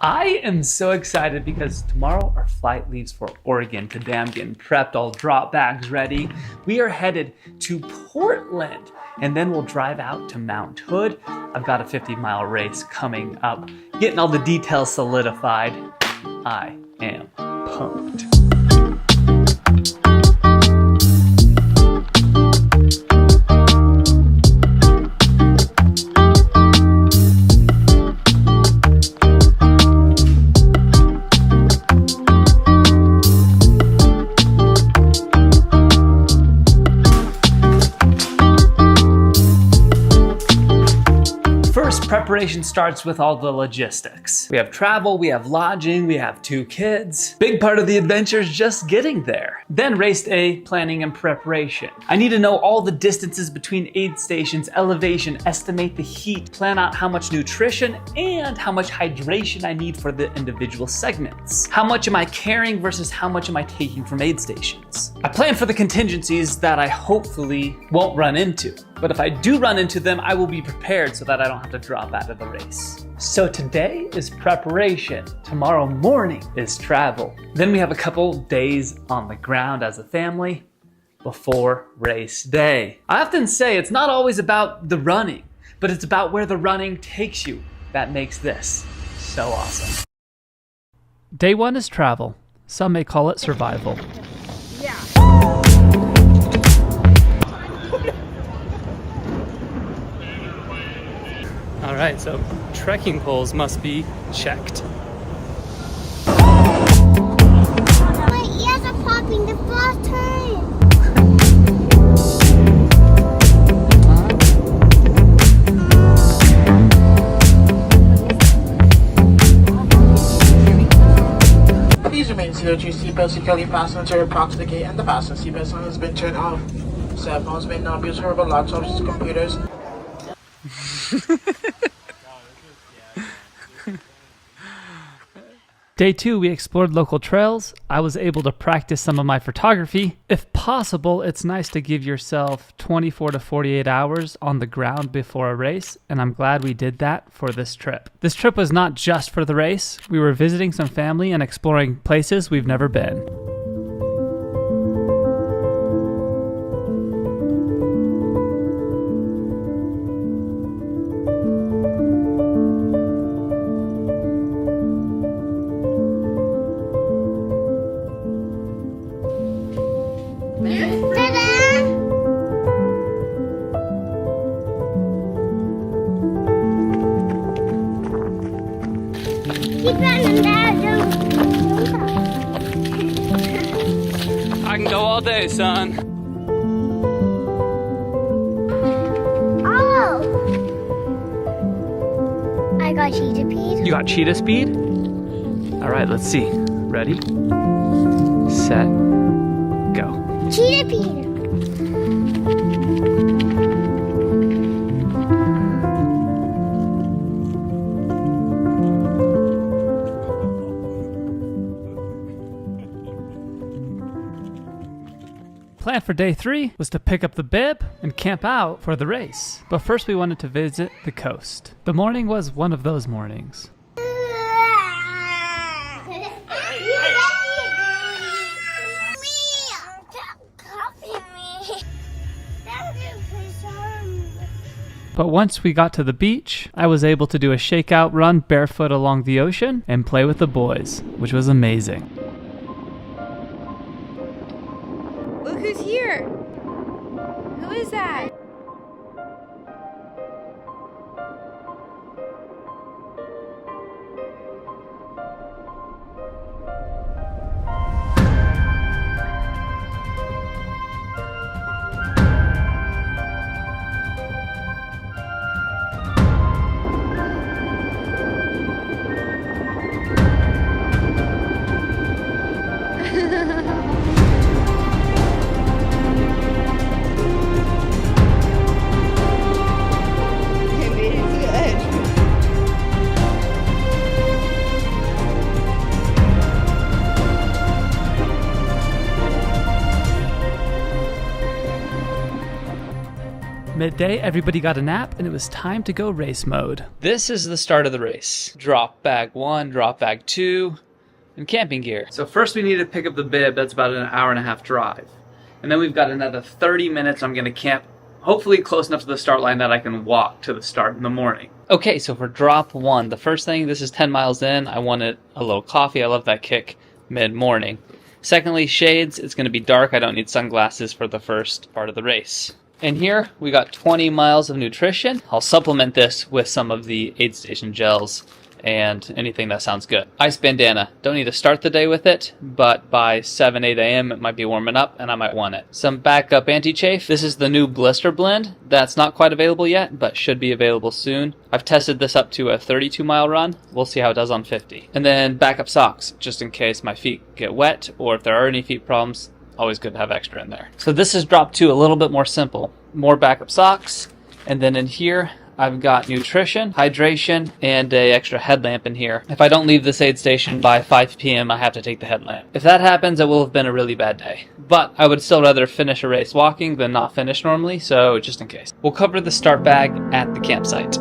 I am so excited because tomorrow our flight leaves for Oregon. Today I'm getting prepped, all drop bags ready. We are headed to Portland and then we'll drive out to Mount Hood. I've got a 50-mile race coming up. Getting all the details solidified. I am pumped. Preparation starts with all the logistics. We have travel, we have lodging, we have 2 kids. Big part of the adventure is just getting there. Then race day, planning and preparation. I need to know all the distances between aid stations, elevation, estimate the heat, plan out how much nutrition and how much hydration I need for the individual segments. How much am I carrying versus how much am I taking from aid stations? I plan for the contingencies that I hopefully won't run into. But if I do run into them, I will be prepared so that I don't have to drop out of the race. So today is preparation. Tomorrow morning is travel. Then we have a couple days on the ground as a family before race day. I often say it's not always about the running, but it's about where the running takes you that makes this so awesome. Day 1 is travel. Some may call it survival. Yeah. All right, so trekking poles must be checked. My ears are popping the first time. Please remain seated. Your seatbelt securely fastened to your proximate gate and the fasten seatbelt sign has been turned off. Cell phones may not be used for laptops, computers. Day 2, we explored local trails. I was able to practice some of my photography. If possible, it's nice to give yourself 24 to 48 hours on the ground before a race, and I'm glad we did that for this trip. This trip was not just for the race. We were visiting some family and exploring places we've never been. I can go all day, son. Oh! I got cheetah speed. You got cheetah speed? All right, let's see. Ready, set, go. Cheetah speed. Plan for day 3 was to pick up the bib and camp out for the race. But first we wanted to visit the coast. The morning was one of those mornings. But once we got to the beach, I was able to do a shakeout run barefoot along the ocean and play with the boys, which was amazing. Look who's here! Who is that? quiet day, everybody got a nap, and it was time to go race mode. This is the start of the race. Drop bag 1, drop bag 2, and camping gear. So first we need to pick up the bib. That's about an hour and a half drive. And then we've got another 30 minutes. I'm gonna camp hopefully close enough to the start line that I can walk to the start in the morning. Okay, so for drop 1, the first thing, this is 10 miles in. I wanted a little coffee. I love that kick mid-morning. Secondly, shades. It's going to be dark. I don't need sunglasses for the first part of the race. In here, we got 20 miles of nutrition. I'll supplement this with some of the aid station gels and anything that sounds good. Ice bandana. Don't need to start the day with it, but by 7, 8 a.m. it might be warming up and I might want it. Some backup anti-chafe. This is the new blister blend. That's not quite available yet, but should be available soon. I've tested this up to a 32-mile run. We'll see how it does on 50. And then backup socks, just in case my feet get wet or if there are any feet problems. Always good to have extra in there. So this is drop 2, a little bit more simple. More backup socks. And then in here, I've got nutrition, hydration, and an extra headlamp in here. If I don't leave this aid station by 5 p.m., I have to take the headlamp. If that happens, it will have been a really bad day. But I would still rather finish a race walking than not finish normally, so just in case. We'll cover the start bag at the campsite.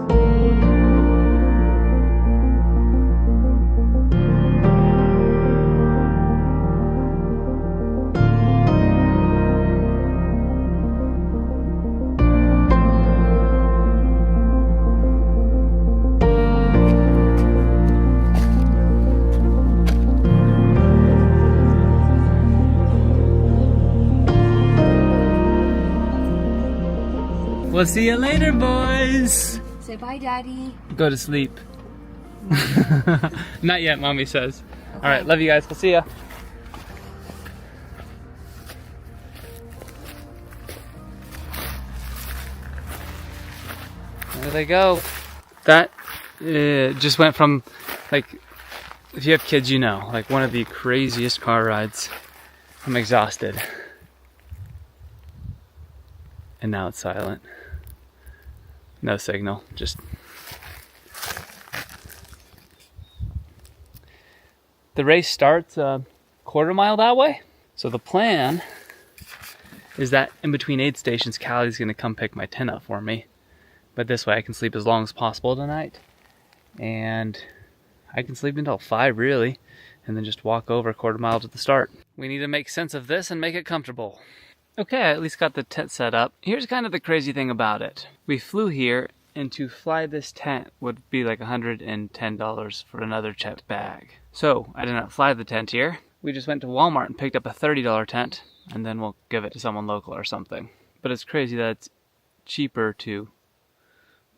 We'll see you later, boys. Say bye, Daddy. Go to sleep. Not yet, Mommy says. All right, love you guys. We'll see ya. There they go. That just went from, like, if you have kids, you know, like one of the craziest car rides. I'm exhausted. And now it's silent. No signal, just... The race starts a quarter mile that way. So the plan is that in between aid stations, Callie's gonna come pick my tent up for me. But this way I can sleep as long as possible tonight. And I can sleep until 5 really, and then just walk over a quarter mile to the start. We need to make sense of this and make it comfortable. Okay, I at least got the tent set up. Here's kind of the crazy thing about it. We flew here, and to fly this tent would be like $110 for another checked bag. So, I did not fly the tent here. We just went to Walmart and picked up a $30 tent, and then we'll give it to someone local or something. But it's crazy that it's cheaper to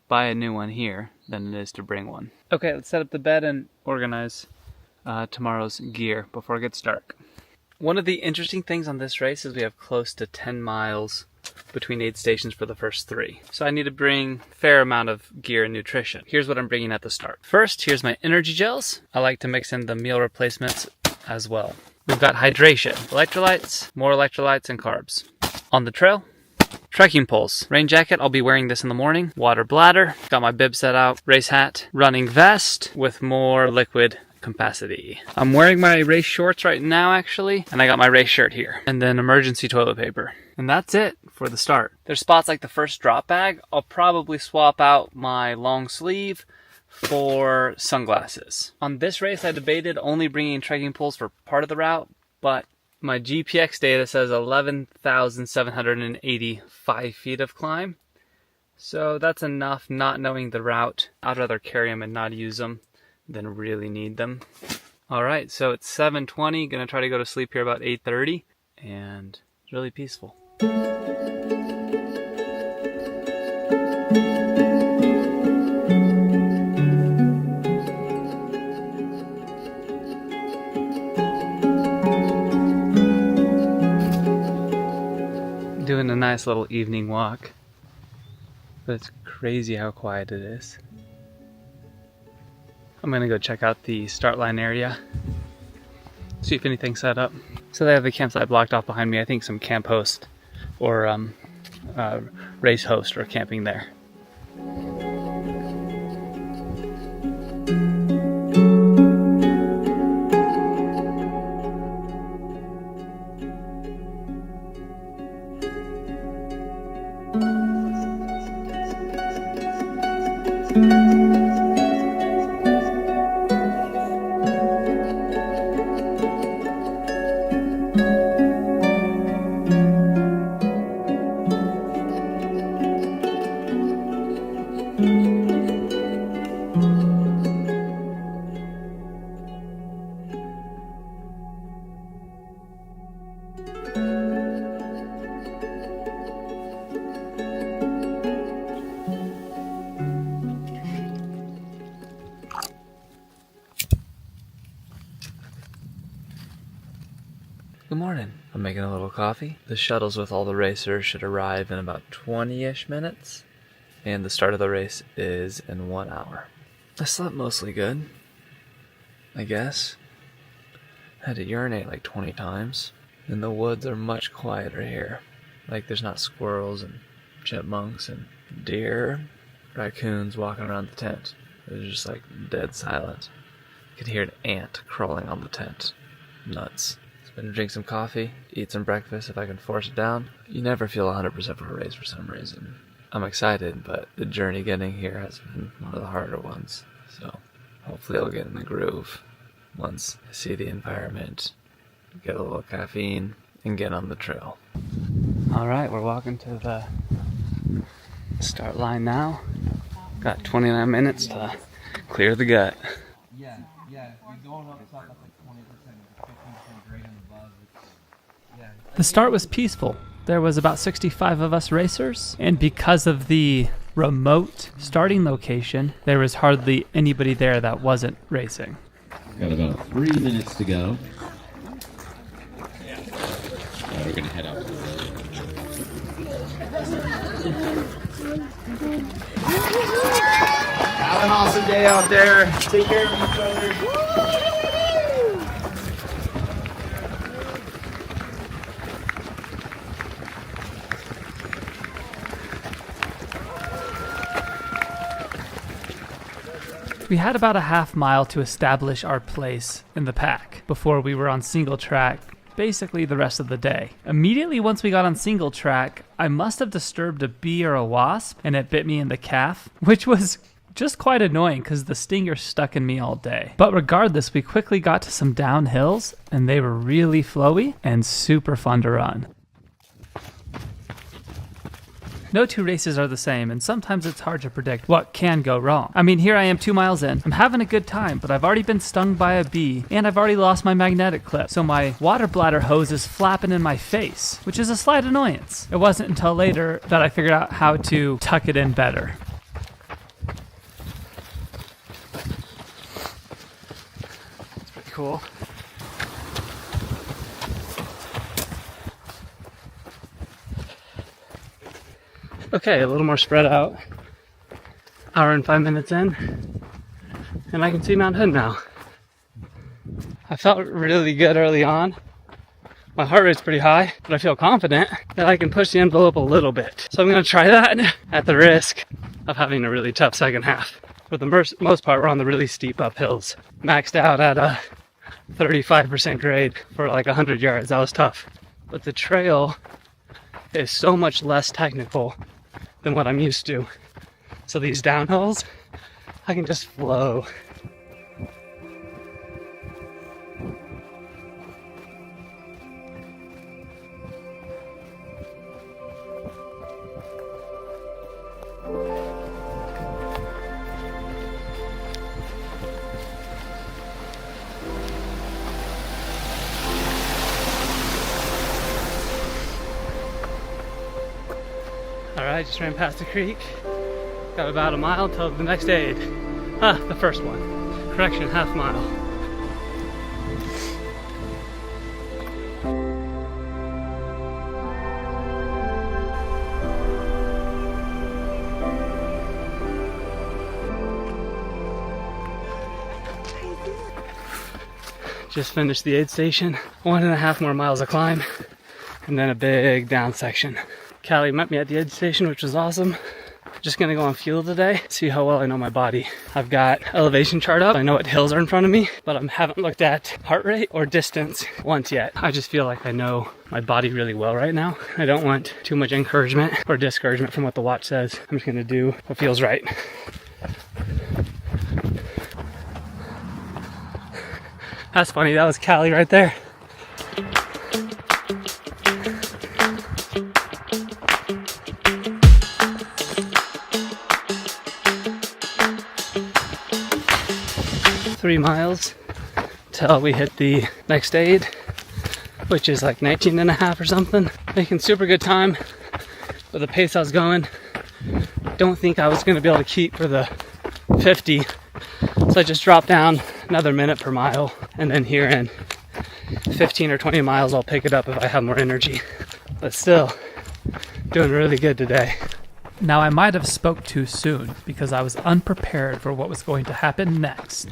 buy a new one here than it is to bring one. Okay, let's set up the bed and organize tomorrow's gear before it gets dark. One of the interesting things on this race is we have close to 10 miles between aid stations for the first 3. So I need to bring a fair amount of gear and nutrition. Here's what I'm bringing at the start. First, here's my energy gels. I like to mix in the meal replacements as well. We've got hydration, electrolytes, more electrolytes, and carbs. On the trail, trekking poles, rain jacket, I'll be wearing this in the morning, water bladder, got my bib set out, race hat, running vest with more liquid capacity. I'm wearing my race shorts right now actually, and I got my race shirt here. And then emergency toilet paper. And that's it for the start. There's spots like the first drop bag. I'll probably swap out my long sleeve for sunglasses. On this race I debated only bringing trekking poles for part of the route, but my GPX data says 11,785 feet of climb. So that's enough not knowing the route. I'd rather carry them and not use them than really need them. Alright, so it's 7:20, gonna try to go to sleep here about 8:30, and it's really peaceful. Doing a nice little evening walk, but it's crazy how quiet it is. I'm gonna go check out the start line area, see if anything's set up. So they have the campsite blocked off behind me. I think some camp host or race host are camping there. Good morning. I'm making a little coffee. The shuttles with all the racers should arrive in about 20-ish minutes. And the start of the race is in 1 hour. I slept mostly good, I guess. I had to urinate like 20 times. And the woods are much quieter here. Like there's not squirrels and chipmunks and deer, raccoons walking around the tent. It was just like dead silent. You could hear an ant crawling on the tent. Nuts. So I'm gonna drink some coffee, eat some breakfast if I can force it down. You never feel 100% for a race for some reason. I'm excited, but the journey getting here has been one of the harder ones. So hopefully I'll get in the groove once I see the environment, get a little caffeine, and get on the trail. All right, we're walking to the start line now. Got 29 minutes to clear the gut. Yeah, you're going up top like 20%, 15% grade and above. The start was peaceful. There was about 65 of us racers, and because of the remote starting location, there was hardly anybody there that wasn't racing. Got about 3 minutes to go. We're gonna head out. Have an awesome day out there. Take care of each other. We had about a half mile to establish our place in the pack before we were on single track, basically the rest of the day. Immediately once we got on single track, I must have disturbed a bee or a wasp and it bit me in the calf, which was just quite annoying because the stinger stuck in me all day. But regardless, we quickly got to some downhills and they were really flowy and super fun to run. No two races are the same, and sometimes it's hard to predict what can go wrong. I mean, here I am 2 miles in. I'm having a good time, but I've already been stung by a bee, and I've already lost my magnetic clip, so my water bladder hose is flapping in my face, which is a slight annoyance. It wasn't until later that I figured out how to tuck it in better. It's pretty cool. Okay, a little more spread out. Hour and 5 minutes in, and I can see Mount Hood now. I felt really good early on. My heart rate's pretty high, but I feel confident that I can push the envelope a little bit. So I'm gonna try that at the risk of having a really tough second half. For the most part, we're on the really steep uphills. Maxed out at a 35% grade for like 100 yards. That was tough. But the trail is so much less technical than what I'm used to. So these downhills, I can just flow. Alright, just ran past the creek. Got about a mile till the next aid. The first one. Correction, half mile. Just finished the aid station. 1.5 more miles of climb, and then a big down section. Callie met me at the aid station, which was awesome. Just gonna go on fuel today, see how well I know my body. I've got elevation chart up. I know what hills are in front of me, but I haven't looked at heart rate or distance once yet. I just feel like I know my body really well right now. I don't want too much encouragement or discouragement from what the watch says. I'm just gonna do what feels right. That's funny, that was Callie right there. Miles till we hit the next aid, which is like 19.5 or something. Making super good time with the pace I was going. Don't think I was going to be able to keep for the 50, so I just dropped down another minute per mile, and then here in 15 or 20 miles, I'll pick it up if I have more energy. But still, doing really good today. Now, I might have spoke too soon because I was unprepared for what was going to happen next.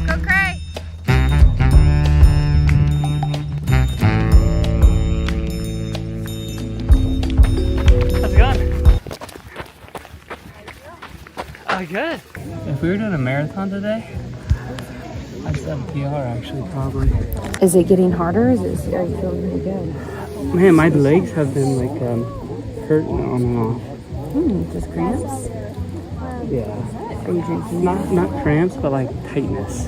Go cray! How's it going? Oh, good. If we were doing a marathon today, I'd set a PR actually, probably. Is it getting harder? Are you feeling pretty good? Man, my legs have been like hurting on and off. Just cramps? Yeah. Are you drinking? Not cramps, but like tightness.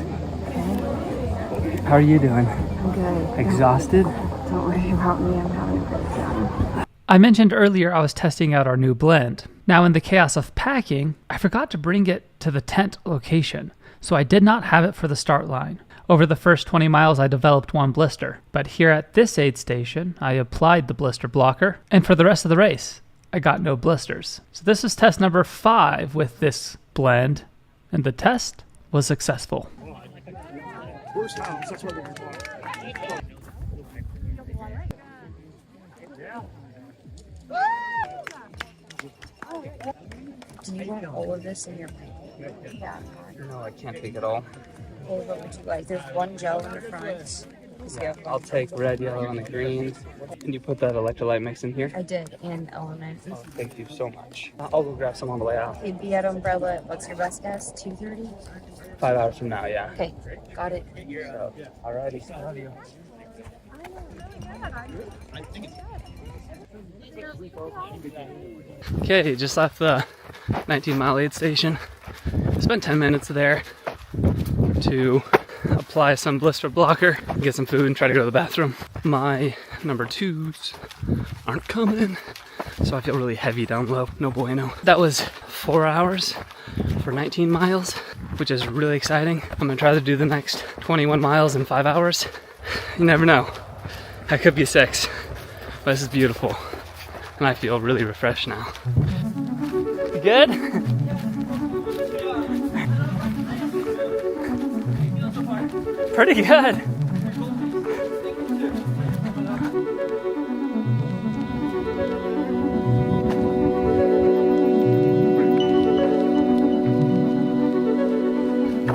How are you doing? I'm good. Exhausted? Don't worry about me. I'm having a great time. I mentioned earlier I was testing out our new blend. Now, in the chaos of packing, I forgot to bring it to the tent location, so I did not have it for the start line. Over the first 20 miles, I developed one blister, but here at this aid station, I applied the blister blocker, and for the rest of the race, I got no blisters. So this is test number 5 with this blend, and the test was successful. Do you want all of this in your pipe? Yeah. No, I can't take it all. Well, what would you like? There's one gel in the front. I'll take red, yellow, and the green. Can you put that electrolyte mix in here? I did, and element. Oh, thank you so much. I'll go grab some on the way out. You'd be at Umbrella. What's your best guess? 2:30? 5 hours from now, yeah. Okay, got it. So, alrighty. Love you. Okay, just left the 19-mile aid station. Spent 10 minutes there to apply some blister blocker, get some food, and try to go to the bathroom. My number 2s aren't coming, so I feel really heavy down low. No bueno. That was 4 hours for 19 miles, which is really exciting. I'm gonna try to do the next 21 miles in 5 hours. You never know. I could be 6, but this is beautiful. And I feel really refreshed now. You good? Pretty good.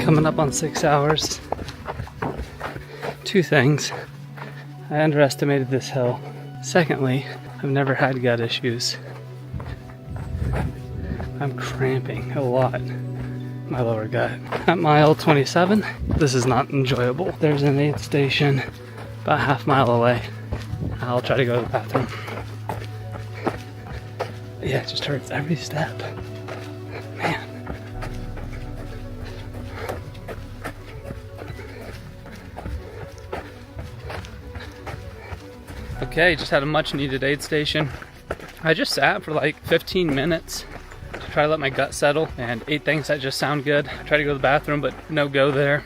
Coming up on 6 hours. 2 things. I underestimated this hill. Secondly, I've never had gut issues. I'm cramping a lot in my lower gut. At mile 27, this is not enjoyable. There's an aid station about half mile away. I'll try to go to the bathroom. Yeah, it just hurts every step. Man. Okay, just had a much needed aid station. I just sat for like 15 minutes to try to let my gut settle and ate things that just sound good. I tried to go to the bathroom, but no go there.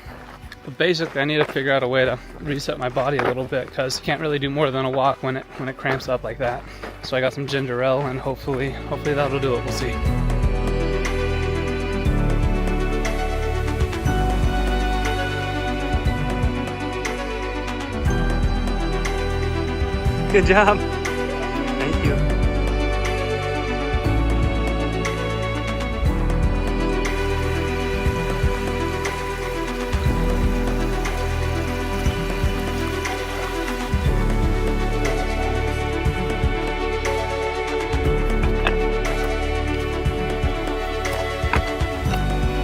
But basically, I need to figure out a way to reset my body a little bit because I can't really do more than a walk when it cramps up like that. So I got some ginger ale and hopefully that'll do it. We'll see. Good job. Thank you.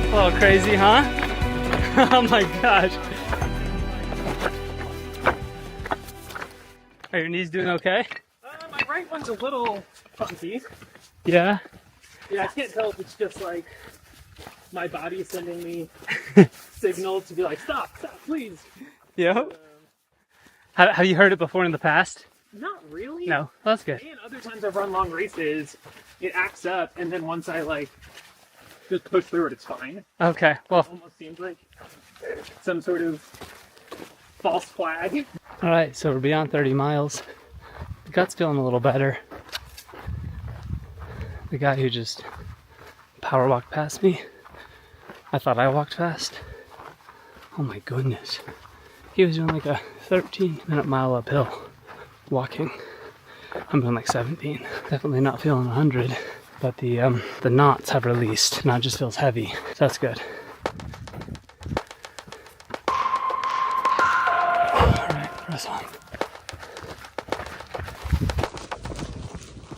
A little crazy, huh? Oh my gosh. Are your knees doing okay? My right one's a little funky. Yeah? Yeah, I can't tell if it's just like my body sending me signals to be like, stop, please. Yep. Have you heard it before in the past? Not really. No, that's good. And other times I've run long races, it acts up, and then once I like just push through it, it's fine. Okay, well. It almost seems like some sort of false flag. All right, so we're beyond 30 miles. The gut's feeling a little better. The guy who just power walked past me, I thought I walked fast. Oh my goodness. He was doing like a 13-minute mile uphill walking. I'm doing like 17. Definitely not feeling 100, but the knots have released. Now it just feels heavy, so that's good. All right, press on.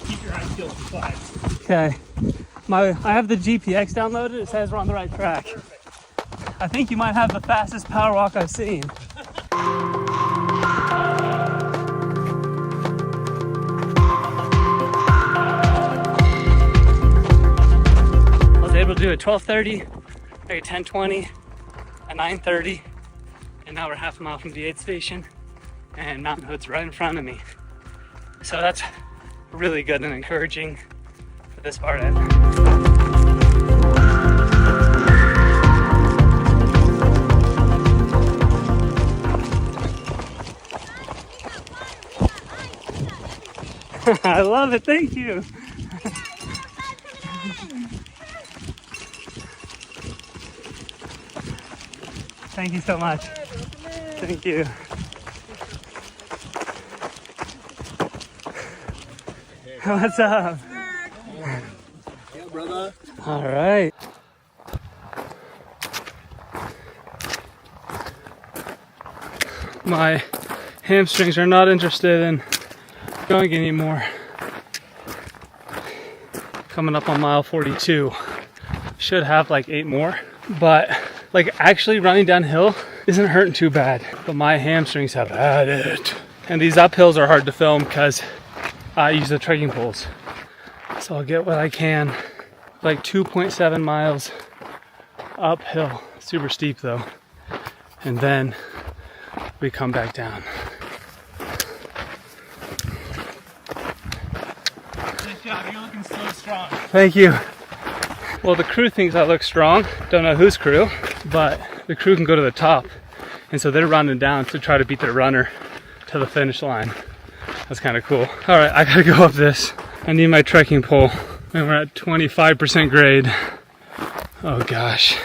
Keep your eyes peeled for flags. Okay, I have the GPX downloaded. It says we're on the right track. I think you might have the fastest power walk I've seen. I was able to do a 12:30, like a 10:20, a 9:30, and now we're half a mile from the aid station, and Mountain Hood's right in front of me. So that's really good and encouraging for this part of it. I love it, thank you. Thank you so much. Thank you. What's up? Yeah, brother. All right. My hamstrings are not interested in going anymore. Coming up on mile 42. Should have like 8 more, but like actually running downhill isn't hurting too bad, but my hamstrings have had it. And these uphills are hard to film because I use the trekking poles. So I'll get what I can. Like 2.7 miles uphill, super steep though. And then we come back down. Nice job, you're looking so strong. Thank you. Well, the crew thinks I look strong. Don't know whose crew, but the crew can go to the top. And so they're running down to try to beat their runner to the finish line. That's kind of cool. All right, I gotta go up this. I need my trekking pole. And we're at 25% grade. Oh gosh.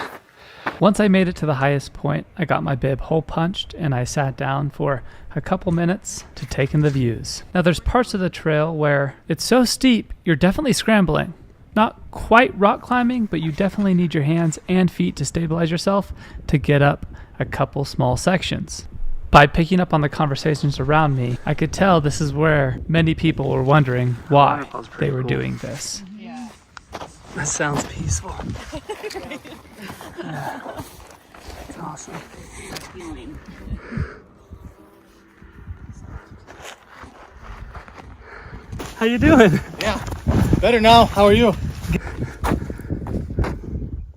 Once I made it to the highest point, I got my bib hole punched and I sat down for a couple minutes to take in the views. Now there's parts of the trail where it's so steep, you're definitely scrambling. Not quite rock climbing, but you definitely need your hands and feet to stabilize yourself to get up a couple small sections. By picking up on the conversations around me, I could tell this is where many people were wondering why they were doing this. Yeah. That sounds peaceful. That's awesome. How you doing? Yeah, better now. How are you?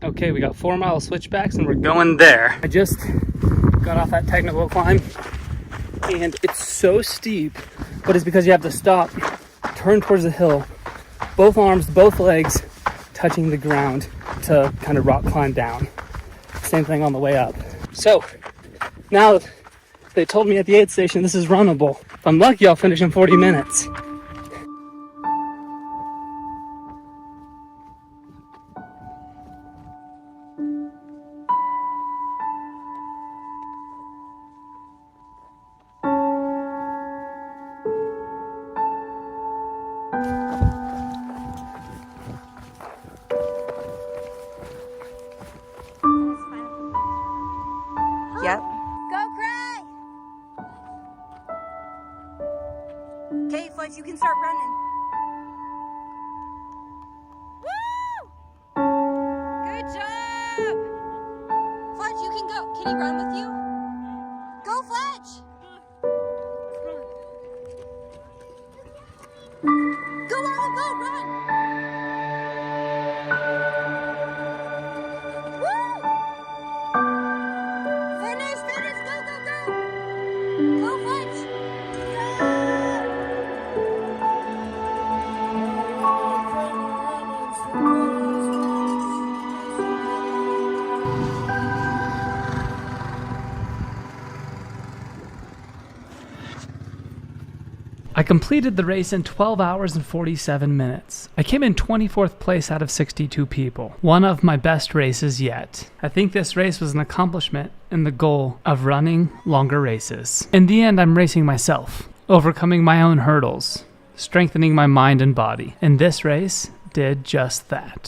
Okay, we got 4 mile switchbacks and we're going there. I just got off that technical climb and it's so steep, but it's because you have to stop, turn towards the hill, both arms, both legs touching the ground to kind of rock climb down. Same thing on the way up. So now they told me at the aid station this is runnable. If I'm lucky, I'll finish in 40 minutes. Yep. Go, Cray! Okay, Fudge, you can start running. Woo! Good job! Fudge, you can go. Can he run with you? Go, Fudge! Go, Arlo, go, run! Woo! Finish, go, go, go! I completed the race in 12 hours and 47 minutes. I came in 24th place out of 62 people. One of my best races yet. I think this race was an accomplishment in the goal of running longer races. In the end, I'm racing myself, overcoming my own hurdles, strengthening my mind and body. And this race did just that.